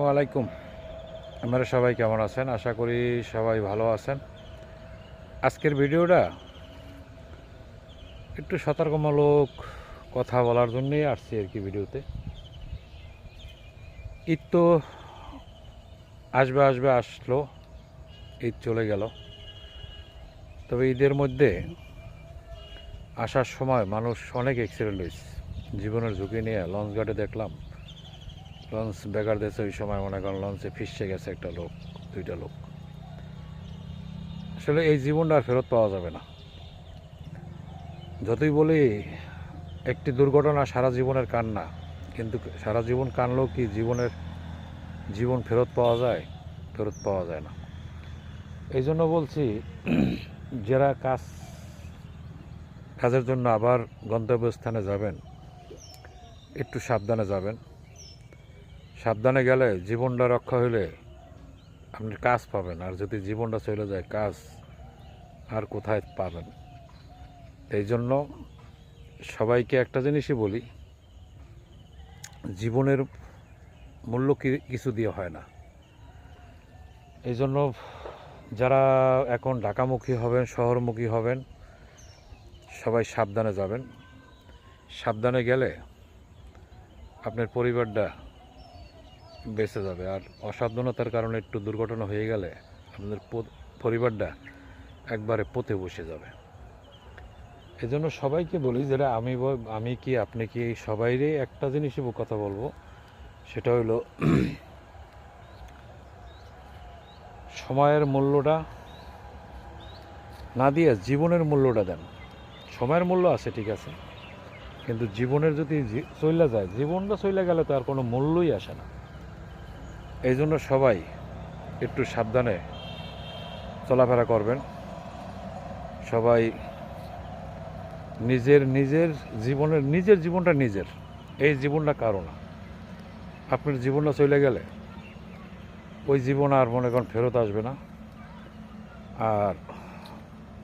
ওয়ালাইকুম। আপনারা সবাই কেমন আছেন? আশা করি সবাই ভালো আছেন। আজকের ভিডিওটা একটু সতর্কমূলক কথা বলার জন্যই আসছি আর কি ভিডিওতে। ঈদ তো আসবে আসবে আসলো, ঈদ চলে গেল। তবে ঈদের মধ্যে আসার সময় মানুষ অনেক অ্যাক্সিডেন্ট হয়েছে। জীবনের ঝুঁকি নিয়ে লঞ্চ ঘাটে দেখলাম, লঞ্চ বেকার দেশে ওই সময় মনে করেন লঞ্চে ফিসে গেছে একটা লোক, দুইটা লোক। আসলে এই জীবনটা আর ফেরত পাওয়া যাবে না। যতই বলি একটি দুর্ঘটনা সারা জীবনের কান্না, কিন্তু সারা জীবন কানলেও কি জীবন ফেরত পাওয়া যায়? ফেরত পাওয়া যায় না। এই জন্য বলছি, যারা কাজের জন্য আবার গন্তব্যস্থানে যাবেন, একটু সাবধানে যাবেন। সাবধানে গেলে জীবনটা রক্ষা হইলে আপনি কাজ পাবেন, আর যদি জীবনটা চলে যায় কাজ আর কোথায় পাবেন? এই জন্য সবাইকে একটা জিনিসই বলি, জীবনের মূল্য কিছু দিয়ে হয় না। এই জন্য যারা এখন ঢাকামুখী হবেন, শহরমুখী হবেন, সবাই সাবধানে যাবেন। সাবধানে গেলে আপনার পরিবারটা বেঁচে যাবে, আর অসাবধানতার কারণে একটু দুর্ঘটনা হয়ে গেলে আপনাদের পরিবারটা একবারে পথে বসে যাবে। এই জন্য সবাইকে বলি, যেটা আমি কি আপনি কি সবাইরই একটা জিনিসই কথা বলবো, সেটা হলো সময়ের মূল্যটা না দিয়ে জীবনের মূল্যটা দেন। সময়ের মূল্য আছে ঠিক আছে, কিন্তু জীবনের যদি চলে যায়, জীবনটা চলে গেলে তো আর কোনো মূল্যই আসে না। এই জন্য সবাই একটু সাবধানে চলাফেরা করবেন। সবাই নিজের জীবনটা নিজের, এই জীবনটা কারো না। আপনার জীবনটা চলে গেলে ওই জীবন আর মনে করেন ফেরত আসবে না। আর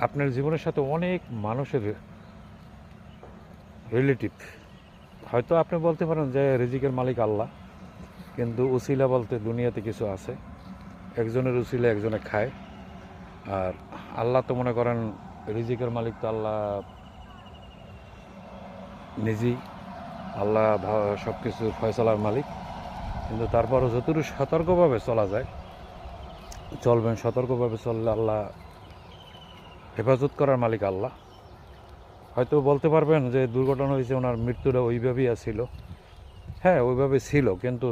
আপনার জীবনের সাথে অনেক মানুষের রিলেটিভ, হয়তো আপনি বলতে পারেন যে রিজিকের মালিক আল্লাহ, কিন্তু উসিলা বলতে দুনিয়াতে কিছু আছে। একজনের উসিলা একজনে খায়, আর আল্লাহ তো মনে করেন রিজিকের মালিক তো আল্লাহ নিজেই। আল্লাহ সব কিছু ফয়সালার মালিক, কিন্তু তারপরও যতটুকু সতর্কভাবে চলা যায় চলবেন। সতর্কভাবে চললে আল্লাহ হেফাজত করার মালিক আল্লাহ। হয়তো বলতে পারবেন যে দুর্ঘটনা হয়েছে, ওনার মৃত্যুটা ওইভাবেই ছিল। হ্যাঁ, ওইভাবে ছিল, কিন্তু